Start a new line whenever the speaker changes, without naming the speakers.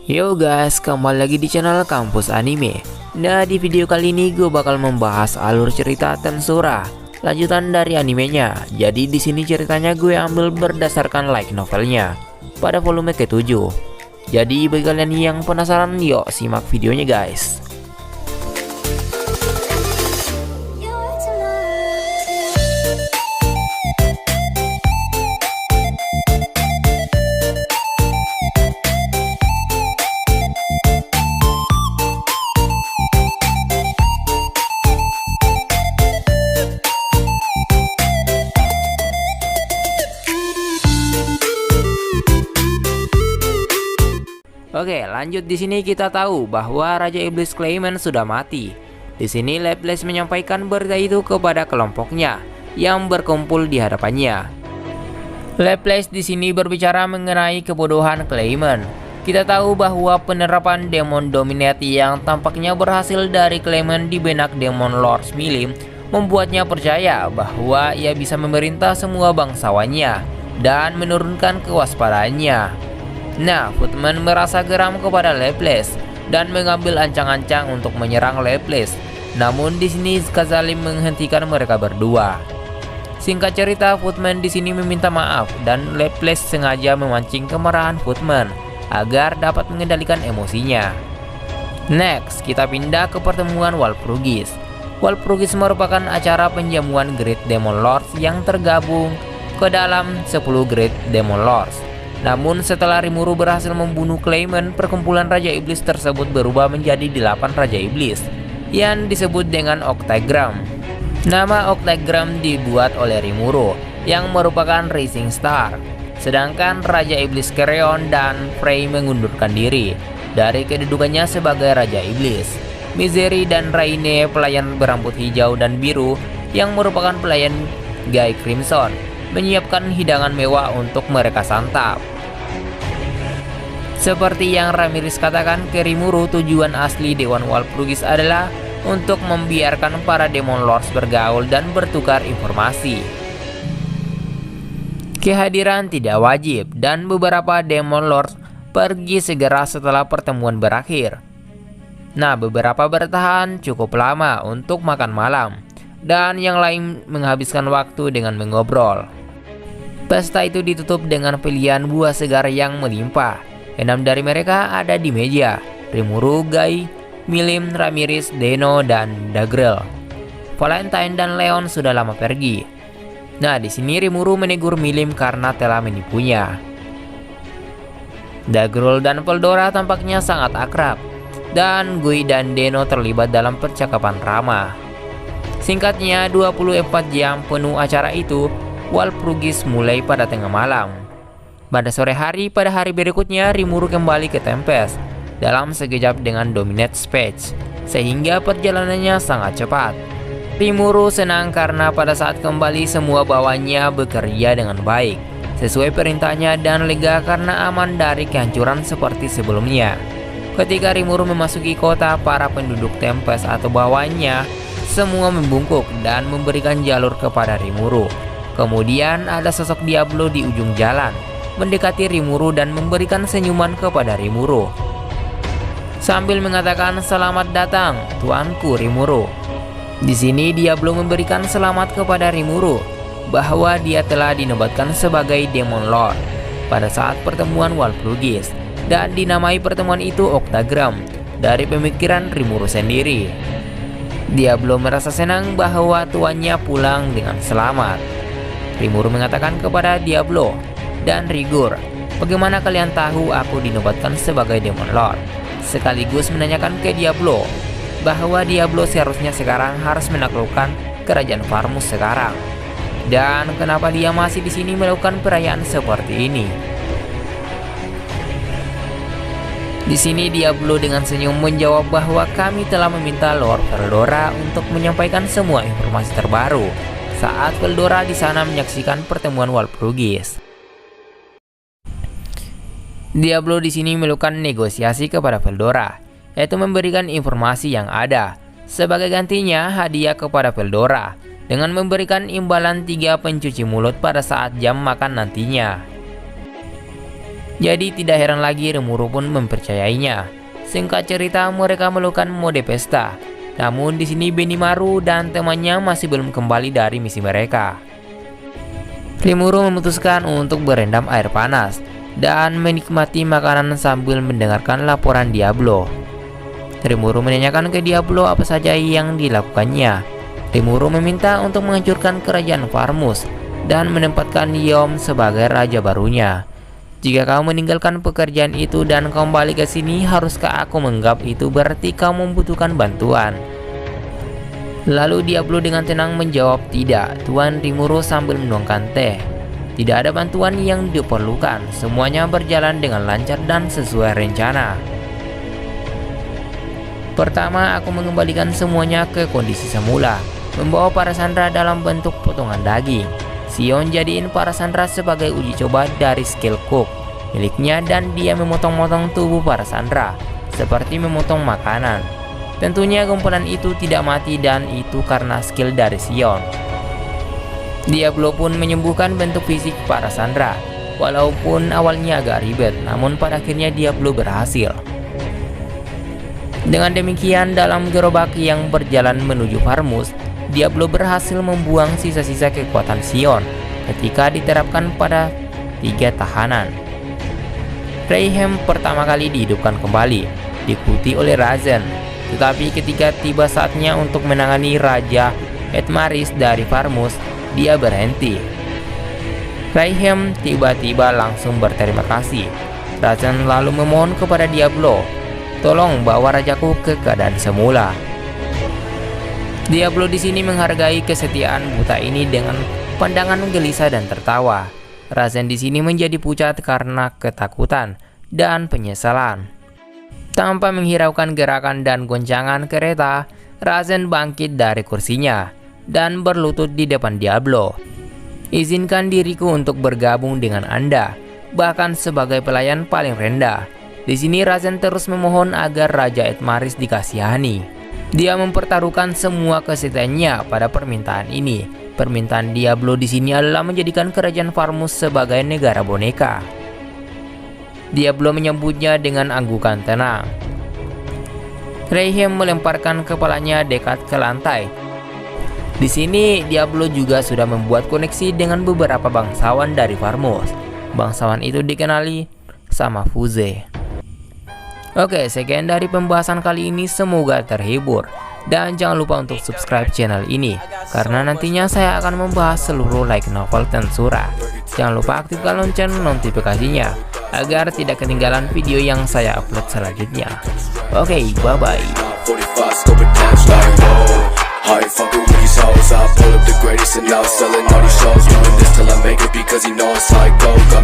Yo guys, kembali lagi di channel Kampus Anime. Nah, di video kali ini gue bakal membahas alur cerita Tensura, lanjutan dari animenya. Jadi di sini ceritanya gue ambil berdasarkan light novelnya pada volume ke-7. Jadi bagi kalian yang penasaran, yuk simak videonya guys. Oke, lanjut. Di sini kita tahu bahwa Raja Iblis Clayman sudah mati. Di sini Laplace menyampaikan berita itu kepada kelompoknya yang berkumpul di hadapannya. Laplace di sini berbicara mengenai kebodohan Clayman. Kita tahu bahwa penerapan Demon Dominate yang tampaknya berhasil dari Clayman di benak Demon Lord Milim membuatnya percaya bahwa ia bisa memerintah semua bangsawannya dan menurunkan kewaspadaannya. Nah, Footman merasa geram kepada Laplace dan mengambil ancang-ancang untuk menyerang Laplace. Namun di sini Kazalim menghentikan mereka berdua. Singkat cerita, Footman di sini meminta maaf dan Laplace sengaja memancing kemarahan Footman agar dapat mengendalikan emosinya. Next, kita pindah ke pertemuan Walpurgis. Walpurgis merupakan acara penjamuan Great Demon Lords yang tergabung ke dalam 10 Great Demon Lords. Namun setelah Rimuru berhasil membunuh Clayman, perkumpulan Raja Iblis tersebut berubah menjadi 8 Raja Iblis yang disebut dengan Octagram. Nama Octagram dibuat oleh Rimuru yang merupakan Rising Star. Sedangkan Raja Iblis Kereon dan Frey mengundurkan diri dari kedudukannya sebagai Raja Iblis. Misery dan Raine, pelayan berambut hijau dan biru yang merupakan pelayan Guy Crimson, menyiapkan hidangan mewah untuk mereka santap. Seperti yang Ramirez katakan ke Rimuru, tujuan asli Dewan Walpurgis adalah untuk membiarkan para Demon Lords bergaul dan bertukar informasi. Kehadiran tidak wajib dan beberapa Demon Lords pergi segera setelah pertemuan berakhir. Nah, beberapa bertahan cukup lama untuk makan malam dan yang lain menghabiskan waktu dengan mengobrol. Pesta itu ditutup dengan pilihan buah segar yang melimpah. 6 dari mereka ada di meja: Rimuru, Guy, Milim, Ramirez, Deno, dan Dagrel. Valentine dan Leon sudah lama pergi. Nah, di sini Rimuru menegur Milim karena telah menipunya. Dagrel dan Veldora tampaknya sangat akrab, dan Guy dan Deno terlibat dalam percakapan ramah. Singkatnya, 24 jam penuh acara itu Walpurgis mulai pada tengah malam. Pada sore hari pada hari berikutnya, Rimuru kembali ke Tempest dalam sekejap dengan Dominate Speech, sehingga perjalanannya sangat cepat. Rimuru senang karena pada saat kembali semua bawahannya bekerja dengan baik sesuai perintahnya dan lega karena aman dari kehancuran seperti sebelumnya. Ketika Rimuru memasuki kota, para penduduk Tempest atau bawahannya semua membungkuk dan memberikan jalur kepada Rimuru. Kemudian ada sosok Diablo di ujung jalan, mendekati Rimuru dan memberikan senyuman kepada Rimuru sambil mengatakan, "Selamat datang, tuanku Rimuru." Di sini Diablo memberikan selamat kepada Rimuru bahwa dia telah dinobatkan sebagai Demon Lord pada saat pertemuan Walpurgis dan dinamai pertemuan itu Octagram dari pemikiran Rimuru sendiri. Diablo merasa senang bahwa tuannya pulang dengan selamat. Rimuru mengatakan kepada Diablo dan Rigor, "Bagaimana kalian tahu aku dinobatkan sebagai Demon Lord?" Sekaligus menanyakan ke Diablo bahwa Diablo seharusnya sekarang harus menaklukkan kerajaan Farmus sekarang, dan kenapa dia masih di sini melakukan perayaan seperti ini. Di sini Diablo dengan senyum menjawab bahwa kami telah meminta Lord Veldora untuk menyampaikan semua informasi terbaru saat Veldora di sana menyaksikan pertemuan Walpurgis. Diablo di sini melakukan negosiasi kepada Veldora, yaitu memberikan informasi yang ada. Sebagai gantinya, hadiah kepada Veldora dengan memberikan imbalan 3 pencuci mulut pada saat jam makan nantinya. Jadi tidak heran lagi Rimuru pun mempercayainya. Singkat cerita, mereka melakukan mode pesta. Namun di sini Benimaru dan temannya masih belum kembali dari misi mereka. Rimuru memutuskan untuk berendam air panas dan menikmati makanan sambil mendengarkan laporan Diablo. Rimuru menanyakan ke Diablo apa saja yang dilakukannya. Rimuru meminta untuk menghancurkan kerajaan Farmus dan menempatkan Yom sebagai raja barunya. Jika kau meninggalkan pekerjaan itu dan kembali ke sini, haruskah aku menganggap itu berarti kau membutuhkan bantuan? Lalu Diablo dengan tenang menjawab, tidak, Tuan Rimuru sambil menuangkan teh. Tidak ada bantuan yang diperlukan, semuanya berjalan dengan lancar dan sesuai rencana. Pertama, aku mengembalikan semuanya ke kondisi semula, membawa para sandera dalam bentuk potongan daging. Sion jadiin para sandera sebagai uji coba dari skill cook miliknya dan dia memotong-motong tubuh para sandera seperti memotong makanan. Tentunya kumpulan itu tidak mati dan itu karena skill dari Sion. Diablo pun menyembuhkan bentuk fisik para sandera. Walaupun awalnya agak ribet, namun pada akhirnya Diablo berhasil. Dengan demikian, dalam gerobak yang berjalan menuju Farmus, Diablo berhasil membuang sisa-sisa kekuatan Sion ketika diterapkan pada 3 tahanan. Rayhem pertama kali dihidupkan kembali, diikuti oleh Razen. Tetapi ketika tiba saatnya untuk menangani Raja Etmaris dari Farmus, dia berhenti. Rayhem tiba-tiba langsung berterima kasih. Razen lalu memohon kepada Diablo, tolong bawa rajaku ke keadaan semula. Diablo di sini menghargai kesetiaan buta ini dengan pandangan gelisah dan tertawa. Razen di sini menjadi pucat karena ketakutan dan penyesalan. Tanpa menghiraukan gerakan dan goncangan kereta, Razen bangkit dari kursinya dan berlutut di depan Diablo. Izinkan diriku untuk bergabung dengan Anda, bahkan sebagai pelayan paling rendah. Di sini Razen terus memohon agar Raja Etmaris dikasihani. Dia mempertaruhkan semua kesetiaannya pada permintaan ini. Permintaan Diablo di sini adalah menjadikan kerajaan Farmus sebagai negara boneka. Diablo menyambutnya dengan anggukan tenang. Rayhem melemparkan kepalanya dekat ke lantai. Di sini Diablo juga sudah membuat koneksi dengan beberapa bangsawan dari Farmus. Bangsawan itu dikenali sama Fuze. Oke, sekian dari pembahasan kali ini, semoga terhibur. Dan jangan lupa untuk subscribe channel ini, karena nantinya saya akan membahas seluruh light novel Tensura. Jangan lupa aktifkan lonceng notifikasinya, agar tidak ketinggalan video yang saya upload selanjutnya. Oke, bye-bye. I ain't fucking with these hoes. I pull up the greatest and now selling all these shows. Doing this till I make it because you know it's like go, go.